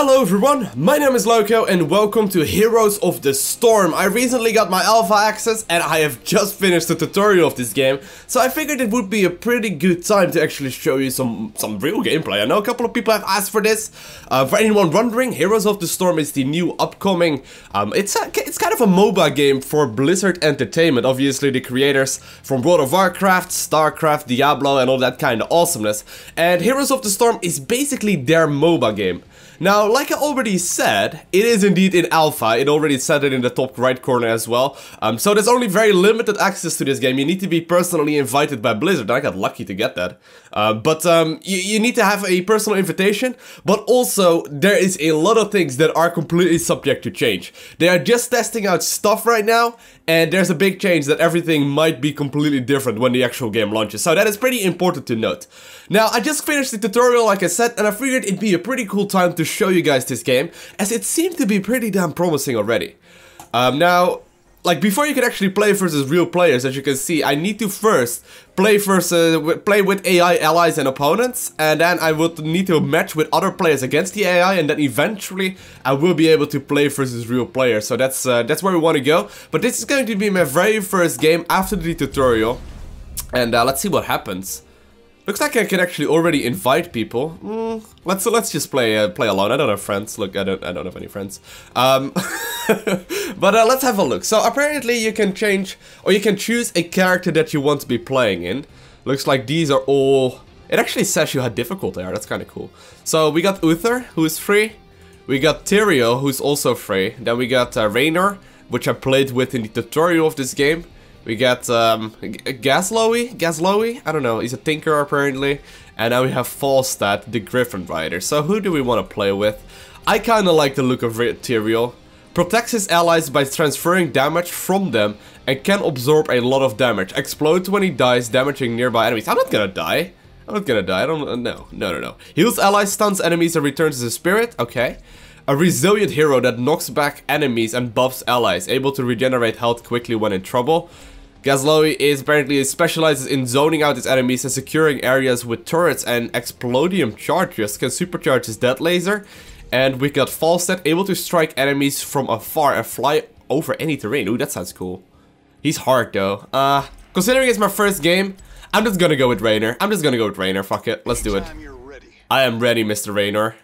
Hello everyone, my name is Lowko and welcome to Heroes of the Storm. I recently got my alpha access and I have just finished the tutorial of this game, so I figured it would be a pretty good time to actually show you some real gameplay. I know a couple of people have asked for this. For anyone wondering, Heroes of the Storm is the new upcoming, it's kind of a MOBA game for Blizzard Entertainment, obviously the creators from World of WarCraft, StarCraft, Diablo and all that kind of awesomeness. And Heroes of the Storm is basically their MOBA game. Now, like I already said, it is indeed in alpha. It already said it in the top right corner as well. So there's only very limited access to this game. You need to be personally invited by Blizzard. I got lucky to get that. You need to have a personal invitation. But also, there is a lot of things that are completely subject to change. They are just testing out stuff right now. And there's a big change that everything might be completely different when the actual game launches. So that is pretty important to note. Now, I just finished the tutorial, like I said, and I figured it'd be a pretty cool time to show you guys this game, as it seemed to be pretty damn promising already. Now, like before you can actually play versus real players, as you can see, I need to first play with AI allies and opponents, and then I would need to match with other players against the AI, and then eventually I will be able to play versus real players. So that's where we want to go. But this is going to be my very first game after the tutorial, and let's see what happens. Looks like I can actually already invite people. Let's just play alone. I don't have friends. Look, I don't have any friends. But let's have a look. So apparently you can change, or you can choose a character that you want to be playing in. Looks like these are all. It actually says you how difficult they are. That's kind of cool. So we got Uther, who is free. We got Tyrael, who's also free. Then we got Raynor, which I played with in the tutorial of this game. We got Gaslowy, I don't know, he's a tinker apparently. And now we have Falstad, the Griffin Rider. So who do we want to play with? I kinda like the look of Tyrael. Protects his allies by transferring damage from them and can absorb a lot of damage. Explodes when he dies, damaging nearby enemies. I'm not gonna die. I don't, no. Heals allies, stuns enemies and returns as a spirit, okay. A resilient hero that knocks back enemies and buffs allies, able to regenerate health quickly when in trouble. Gaslowy specializes in zoning out his enemies and securing areas with turrets and explodium charges, can supercharge his death laser. And we got Falstad, able to strike enemies from afar and fly over any terrain. Ooh, that sounds cool. He's hard though. Considering it's my first game, I'm just gonna go with Raynor. Fuck it, let's do it. I am ready, Mr. Raynor.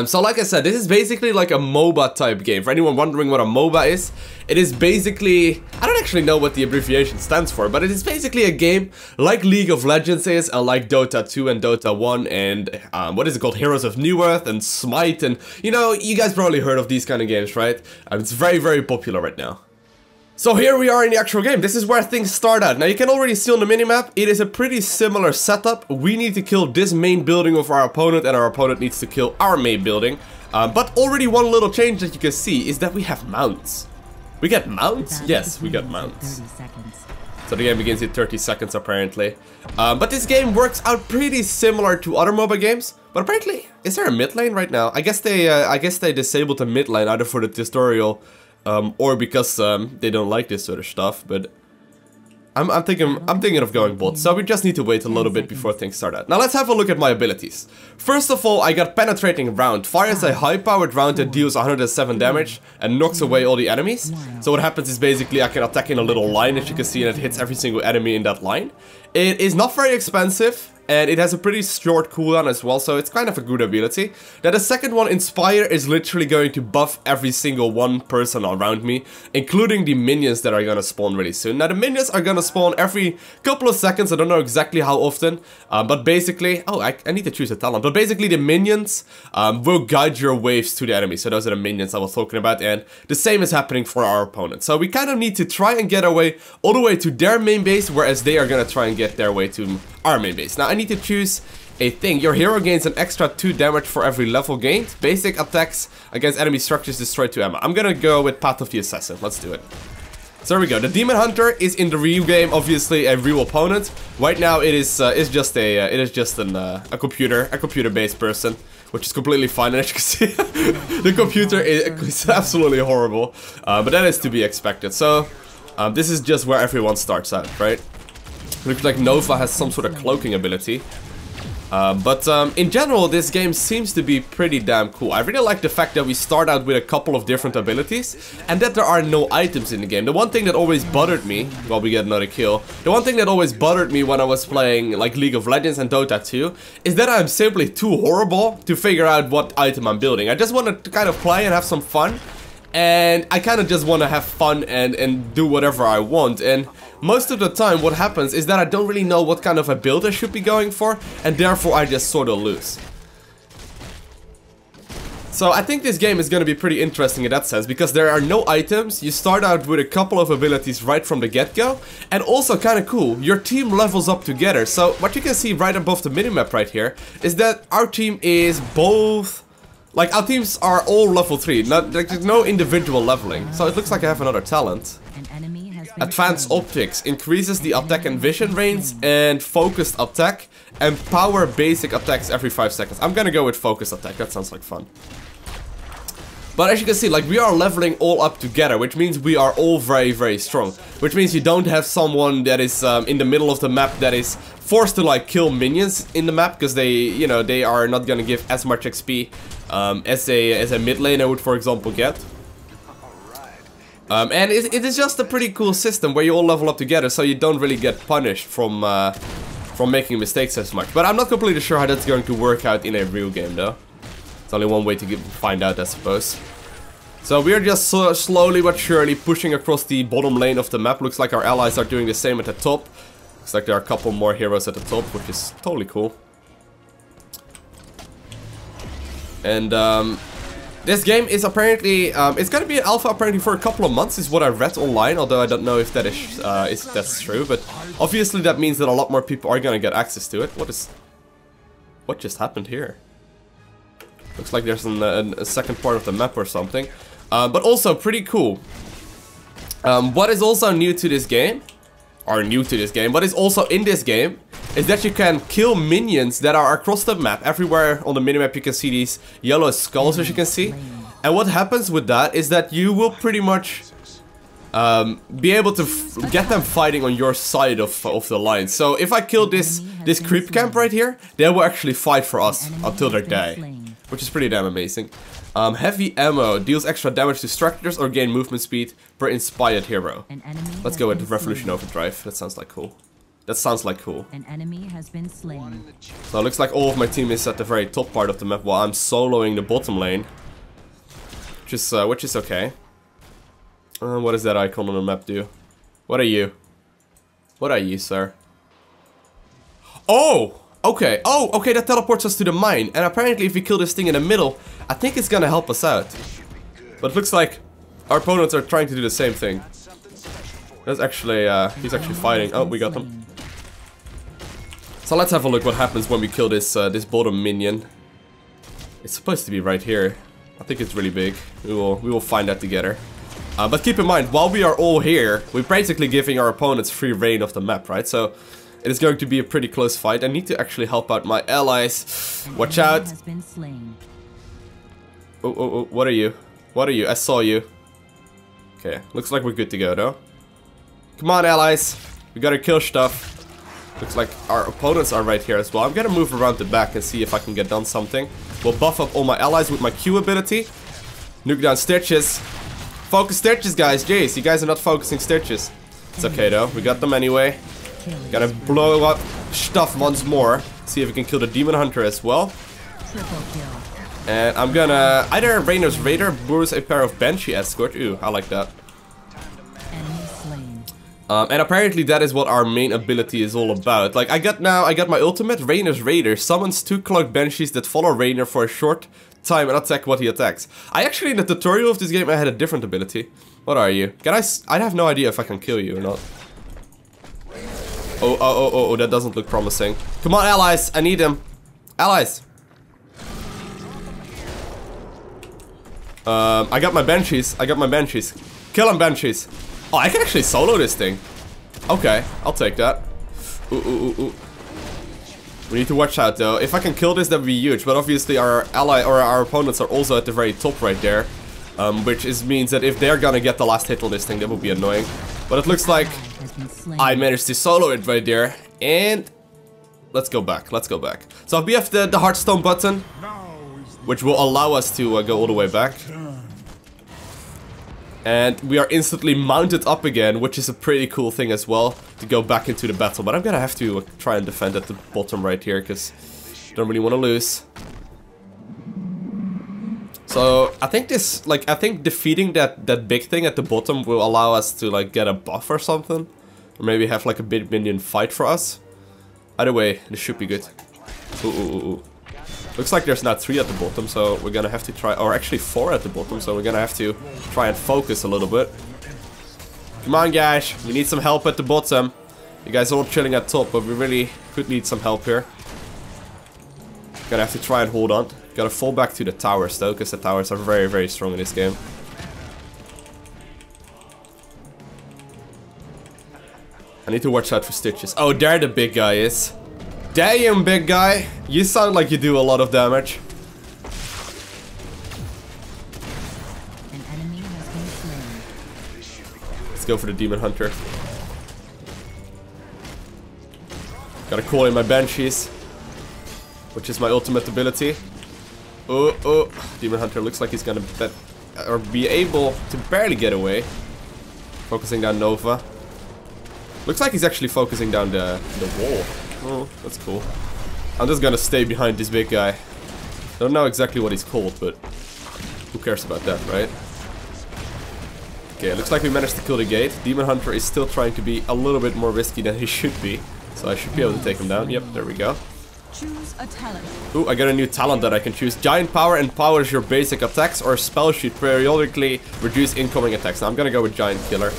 So like I said, this is basically like a MOBA type game. For anyone wondering what a MOBA is, it is basically, I don't actually know what the abbreviation stands for, but it is basically a game like League of Legends is, and like Dota 2 and Dota 1 and what is it called, Heroes of New Earth and Smite, and you know, you guys probably heard of these kind of games, right? It's very, very popular right now. So here we are in the actual game. This is where things start out. Now you can already see on the minimap, it is a pretty similar setup. We need to kill this main building of our opponent and our opponent needs to kill our main building. But already one little change that you can see is that we have mounts. We get mounts? Yes, we got mounts. So the game begins in 30 seconds apparently. But this game works out pretty similar to other MOBA games. But apparently, is there a mid lane right now? I guess they disabled the mid lane either for the tutorial or because they don't like this sort of stuff, but I'm thinking of going bot, so we just need to wait a little bit before things start out. Now let's have a look at my abilities. First of all, I got Penetrating Round. Fires a high-powered round that deals 107 damage and knocks away all the enemies. So what happens is basically I can attack in a little line, as you can see, and it hits every single enemy in that line. It is not very expensive. And it has a pretty short cooldown as well, so it's kind of a good ability. Now the second one, Inspire, is literally going to buff every single one person around me, including the minions that are gonna spawn really soon. Now the minions are gonna spawn every couple of seconds, I don't know exactly how often, but basically, oh, I need to choose a talent, but basically the minions will guide your waves to the enemy, so those are the minions I was talking about, and the same is happening for our opponent. So we kind of need to try and get away all the way to their main base, whereas they are gonna try and get their way to our main base. Now I need to choose a thing. Your hero gains an extra 2 damage for every level gained. Basic attacks against enemy structures destroy 2 ammo. I'm gonna go with Path of the Assassin. Let's do it. So there we go. The Demon Hunter is in the real game, obviously a real opponent. Right now it is just a computer-based person, which is completely fine. And as you can see, the computer is absolutely horrible, but that is to be expected. So this is just where everyone starts out, right? Looks like Nova has some sort of cloaking ability. In general, this game seems to be pretty damn cool. I really like the fact that we start out with a couple of different abilities and that there are no items in the game. The one thing that always bothered me, well, we get another kill. The one thing that always bothered me when I was playing like League of Legends and Dota 2 is that I'm simply too horrible to figure out what item I'm building. I just want to kind of play and have some fun. And I kind of just want to have fun and do whatever I want. And most of the time what happens is that I don't really know what kind of a build I should be going for, and therefore I just sort of lose. So I think this game is going to be pretty interesting in that sense, because there are no items, you start out with a couple of abilities right from the get-go, and also kind of cool, your team levels up together. So what you can see right above the minimap right here is that our team is both... Like, our teams are all level 3, there's no individual leveling, so it looks like I have another talent. Advanced Optics increases the attack and vision range and focused attack and power basic attacks every 5 seconds. I'm gonna go with focused attack, that sounds like fun. But as you can see, like, we are leveling all up together, which means we are all very, very strong. Which means you don't have someone that is in the middle of the map that is forced to, like, kill minions in the map, because they, you know, they are not gonna give as much XP as a mid laner would, for example, get. And it is just a pretty cool system where you all level up together, so you don't really get punished from making mistakes as much. But I'm not completely sure how that's going to work out in a real game, though. It's only one way to find out, I suppose. So we're just slowly but surely pushing across the bottom lane of the map. Looks like our allies are doing the same at the top. Looks like there are a couple more heroes at the top, which is totally cool. And this game is apparently, it's gonna be an alpha apparently for a couple of months, is what I read online, although I don't know if that is, if that's true, but obviously that means that a lot more people are gonna get access to it. What just happened here? Looks like there's a second part of the map or something. But also pretty cool. What is also new to this game, what is also in this game, is that you can kill minions that are across the map. Everywhere on the minimap you can see these yellow skulls, as you can see. And what happens with that is that you will pretty much be able to get them fighting on your side of the line. So if I kill this creep camp right here, they will actually fight for us until they die, which is pretty damn amazing. Heavy ammo deals extra damage to structures or gain movement speed per inspired hero. Let's go with Revolution Overdrive. That sounds like cool. An enemy has been slain. So it looks like all of my team is at the very top part of the map while I'm soloing the bottom lane, which is okay. What does that icon on the map do? What are you? What are you, sir? Oh! Okay, okay, that teleports us to the mine. And apparently if we kill this thing in the middle, I think it's gonna help us out. But it looks like our opponents are trying to do the same thing. That's actually, he's actually fighting. Oh, we got him. So let's have a look what happens when we kill this this bottom minion. It's supposed to be right here. I think it's really big. We will find that together. But keep in mind, while we are all here, we're basically giving our opponents free reign of the map, right? So it is going to be a pretty close fight. I need to actually help out my allies. Watch out. Oh, what are you? What are you? I saw you. Okay, looks like we're good to go, though. Come on, allies. We gotta kill stuff. Looks like our opponents are right here as well. I'm gonna move around the back and see if I can get done something. We'll buff up all my allies with my Q ability. Nuke down Stitches. Focus Stitches, guys. Jeez, you guys are not focusing Stitches. It's okay, though. We got them anyway. Gonna blow up stuff once more. See if we can kill the Demon Hunter as well. And I'm gonna either Rainer's Raider burst a pair of Banshee Escort. Ooh, I like that. And apparently that is what our main ability is all about. Like, I got my ultimate. Rainer's Raider summons 2 clocked Banshees that follow Rainer for a short time and attack what he attacks. I actually, in the tutorial of this game, I had a different ability. What are you? I have no idea if I can kill you or not. Oh, that doesn't look promising. Come on, allies, I need them. Allies. I got my Banshees. Kill him, Banshees. Oh, I can actually solo this thing. Okay, I'll take that. Ooh. We need to watch out, though. If I can kill this, that would be huge. But obviously our ally or our opponents are also at the very top right there. Which means that if they're gonna get the last hit on this thing, that would be annoying. But it looks like I managed to solo it right there. And let's go back. Let's go back. So we have the Hearthstone button, which will allow us to go all the way back. And we are instantly mounted up again, which is a pretty cool thing as well, to go back into the battle. But I'm gonna have to try and defend at the bottom right here, because I don't really want to lose. So I think this, like, I think defeating that big thing at the bottom will allow us to, like, get a buff or something. Or maybe have, like, a big minion fight for us. Either way, this should be good. Ooh, ooh, ooh, ooh. Looks like there's now 3 at the bottom, so we're gonna have to try, or actually 4 at the bottom, so we're gonna have to try and focus a little bit. Come on, guys, we need some help at the bottom. You guys are all chilling at top, but we really could need some help here. Gonna have to try and hold on. Gotta fall back to the towers though, because the towers are very, very strong in this game. I need to watch out for stitches. Oh, there the big guy is. Damn, big guy! You sound like you do a lot of damage. An enemy has been slain. Let's go for the Demon Hunter. Gotta call in my Banshees, which is my ultimate ability. Oh, oh. Demon Hunter looks like he's gonna be able to barely get away. Focusing down Nova. Looks like he's actually focusing down the wall. Oh, that's cool. I'm just gonna stay behind this big guy. Don't know exactly what he's called, but who cares about that, right? Okay, looks like we managed to kill the gate. Demon Hunter is still trying to be a little bit more risky than he should be. So I should be able to take him down. Yep, there we go. Choose a talent. Ooh, I got a new talent that I can choose. Giant Power empowers your basic attacks or spell sheet periodically reduce incoming attacks. Now I'm gonna go with Giant Killer.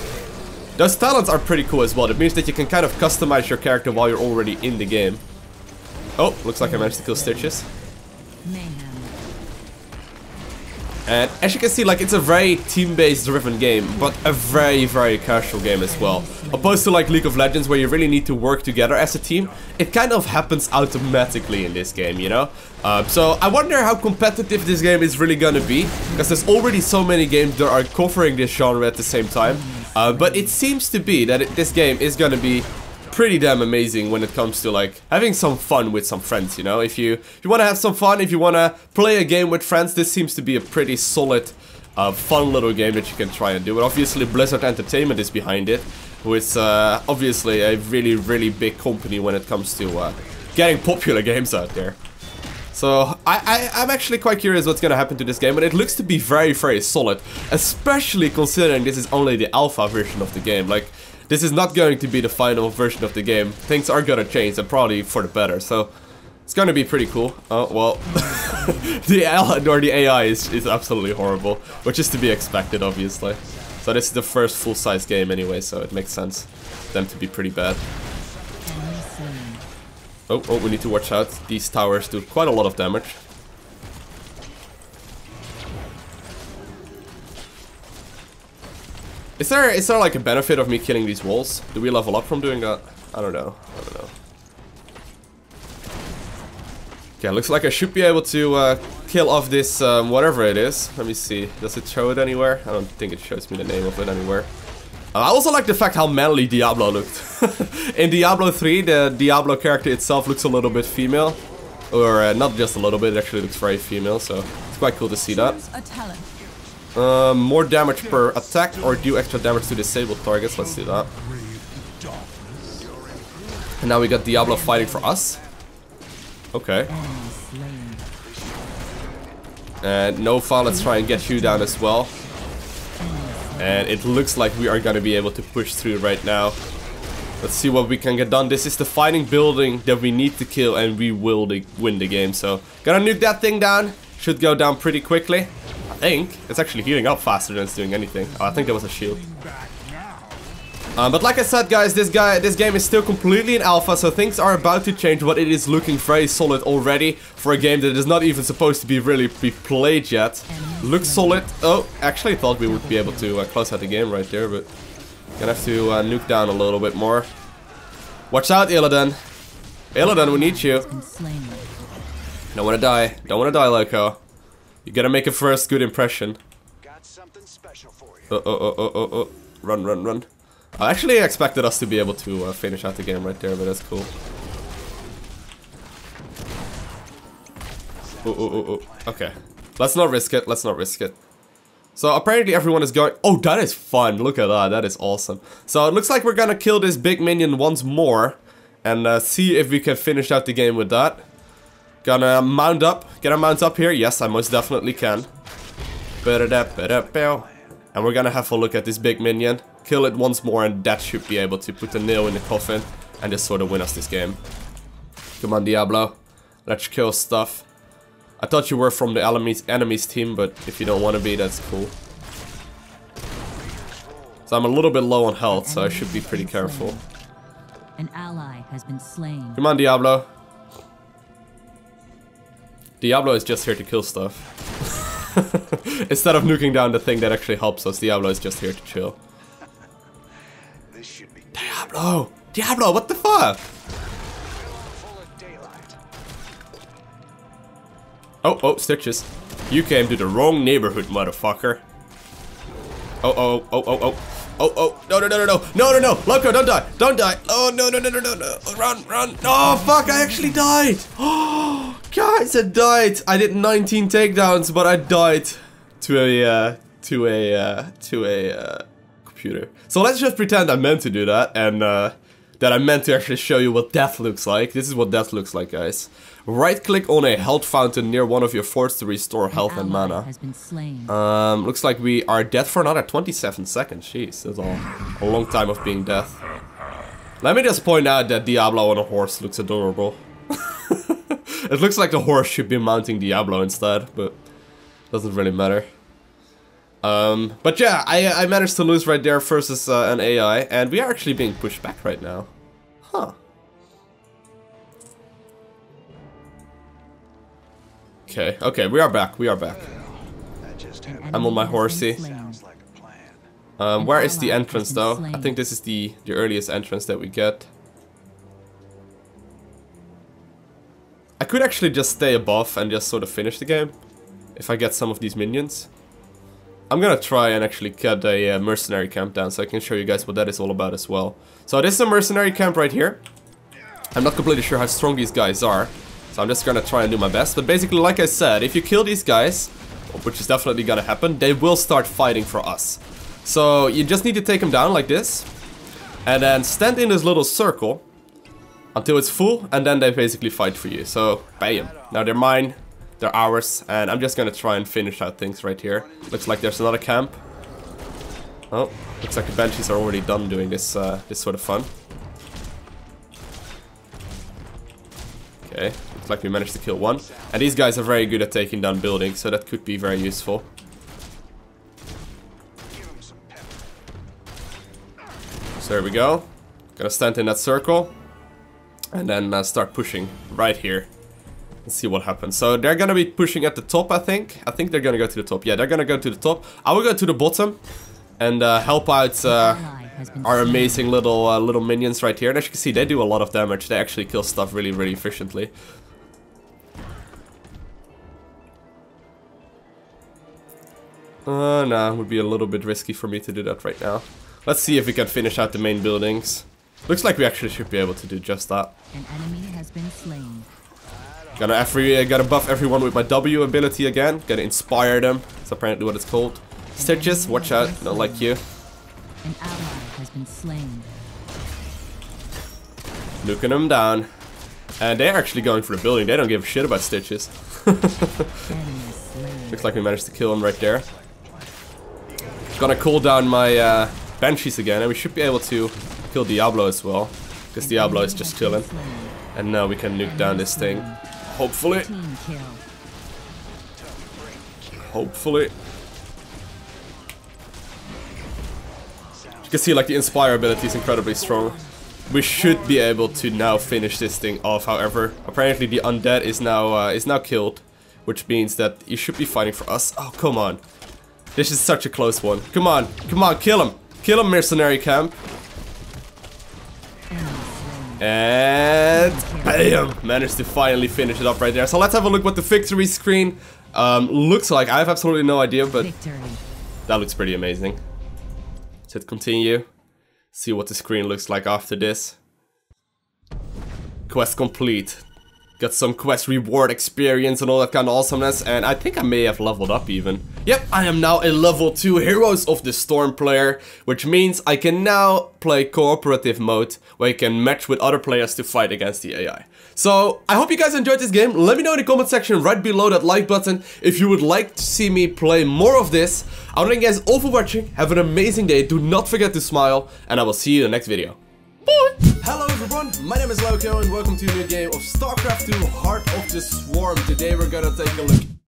Those talents are pretty cool as well. That means that you can kind of customize your character while you're already in the game. Oh, looks like I managed to kill Stitches. Mayhem. And as you can see, like, it's a very team-based driven game, but a very, very casual game as well. Opposed to like League of Legends, where you really need to work together as a team, it kind of happens automatically in this game, you know? So I wonder how competitive this game is really gonna be, because there's already so many games that are covering this genre at the same time. But it seems to be that this game is gonna be pretty damn amazing when it comes to like having some fun with some friends, you know? If you want to have some fun, if you want to play a game with friends, this seems to be a pretty solid, fun little game that you can try and do. And obviously Blizzard Entertainment is behind it, who is obviously a really, really big company when it comes to getting popular games out there. So I'm actually quite curious what's gonna happen to this game, but it looks to be very, very solid, especially considering this is only the alpha version of the game. Like, this is not going to be the final version of the game. Things are gonna change, and probably for the better. So it's gonna be pretty cool. Oh well, the AI is absolutely horrible, which is to be expected, obviously. So this is the first full-size game anyway, so it makes sense for them to be pretty bad. Oh, we need to watch out. These towers do quite a lot of damage. Is there like a benefit of me killing these walls? Do we level up from doing that? I don't know. Okay, looks like I should be able to kill off this whatever it is. Let me see. Does it show it anywhere? I don't think it shows me the name of it anywhere. I also like the fact how manly Diablo looked. In Diablo 3, the Diablo character itself looks a little bit female. Or not just a little bit, it actually looks very female, so it's quite cool to see that. More damage per attack or do extra damage to disabled targets. Let's do that. And now we got Diablo fighting for us. Okay. And Nova, let's try and get you down as well. And it looks like we are gonna be able to push through right now. Let's see what we can get done. This is the fighting building that we need to kill, and we will win the game. So, gonna nuke that thing down. Should go down pretty quickly. I think. It's actually healing up faster than it's doing anything. Oh, I think that was a shield. But like I said, guys, this game is still completely in alpha, so things are about to change, but it is looking very solid already for a game that is not even supposed to be really played yet. Looks solid. Oh, actually thought we would be able to close out the game right there, but gonna have to nuke down a little bit more. Watch out, Illidan. Illidan, we need you. Don't wanna die. Don't wanna die, Lowko. You gotta make a first good impression. Oh. Run. I actually expected us to be able to finish out the game right there, but that's cool. Okay. Let's not risk it. Let's not risk it. So apparently everyone is going... Oh, that is fun. Look at that. That is awesome. So it looks like we're gonna kill this big minion once more. And see if we can finish out the game with that. Gonna mount up. Can I mount up here? Yes, I most definitely can. And we're gonna have a look at this big minion. Kill it once more and that should be able to put a nail in the coffin. And just sort of win us this game. Come on, Diablo. Let's kill stuff. I thought you were from the enemies team, but if you don't want to be, that's cool. So I'm a little bit low on health, so I should be pretty careful. An ally has been slain. Come on, Diablo. Diablo is just here to kill stuff. Instead of nuking down the thing that actually helps us, Diablo is just here to chill. Diablo! Diablo, what the fuck? Oh, Stitches. You came to the wrong neighborhood, motherfucker. Oh, no, Lowko, don't die, don't die. Oh, no, run. Oh, fuck, I actually died. Oh, guys, I died. I did 19 takedowns, but I died to a computer. So let's just pretend I meant to do that, and that I meant to actually show you what death looks like. This is what death looks like, guys. Right click on a health fountain near one of your forts to restore health and mana. Looks like we are dead for another 27 seconds. Jeez, that's a long time of being dead. Let me just point out that Diablo on a horse looks adorable. It looks like the horse should be mounting Diablo instead, but doesn't really matter. But yeah, I managed to lose right there versus an AI, and we are actually being pushed back right now. Huh. Okay, we are back, I'm on my horsey. Where is the entrance though? I think this is the earliest entrance that we get. I could actually just stay above and just sort of finish the game, if I get some of these minions. I'm gonna try and actually cut a mercenary camp down so I can show you guys what that is all about as well. So this is a mercenary camp right here. I'm not completely sure how strong these guys are, so I'm just gonna try and do my best. But basically, like I said, if you kill these guys, which is definitely gonna happen, they will start fighting for us. So you just need to take them down like this, and then stand in this little circle until it's full, and then they basically fight for you. So, bam. Now they're mine. They're ours, and I'm just gonna try and finish out things right here. Looks like there's another camp. Oh, looks like the Banshees are already done doing this this sort of fun. Okay, looks like we managed to kill one. And these guys are very good at taking down buildings, so that could be very useful. So there we go. Gonna stand in that circle, and then start pushing right here. Let's see what happens. So they're gonna be pushing at the top, I think. I think they're gonna go to the top. Yeah, they're gonna go to the top. I will go to the bottom and help out our amazing little minions right here. And as you can see, they do a lot of damage. They actually kill stuff really, really efficiently. No, it would be a little bit risky for me to do that right now. Let's see if we can finish out the main buildings. Looks like we actually should be able to do just that. An enemy has been slain. Gotta buff everyone with my W ability again. Gotta inspire them. That's apparently what it's called. Stitches, watch out, not like you. An ally has been slain. Nuking them down. And they're actually going for the building. They don't give a shit about Stitches. Looks like we managed to kill him right there. Gonna cool down my Banshees again, and we should be able to kill Diablo as well. Because Diablo is just chilling. And now we can nuke down this thing. Hopefully. Hopefully. You can see like the Inspire ability is incredibly strong. We should be able to now finish this thing off, however. Apparently the undead is now killed. Which means that you should be fighting for us. Oh, come on. This is such a close one. Come on, kill him. Kill him, mercenary camp. And bam! Managed to finally finish it up right there. So let's have a look what the victory screen looks like. I have absolutely no idea, but that looks pretty amazing. Let's hit continue. See what the screen looks like after this. Quest complete. Got some quest reward experience and all that kind of awesomeness, and I think I may have leveled up even. Yep, I am now a level 2 Heroes of the Storm player, which means I can now play cooperative mode, where you can match with other players to fight against the AI. So, I hope you guys enjoyed this game. Let me know in the comment section right below that like button if you would like to see me play more of this. I want to thank you guys all for watching. Have an amazing day. Do not forget to smile, and I will see you in the next video. Bye! Hello everyone, my name is Lowko and welcome to a new game of StarCraft 2 Heart of the Swarm. Today we're gonna take a look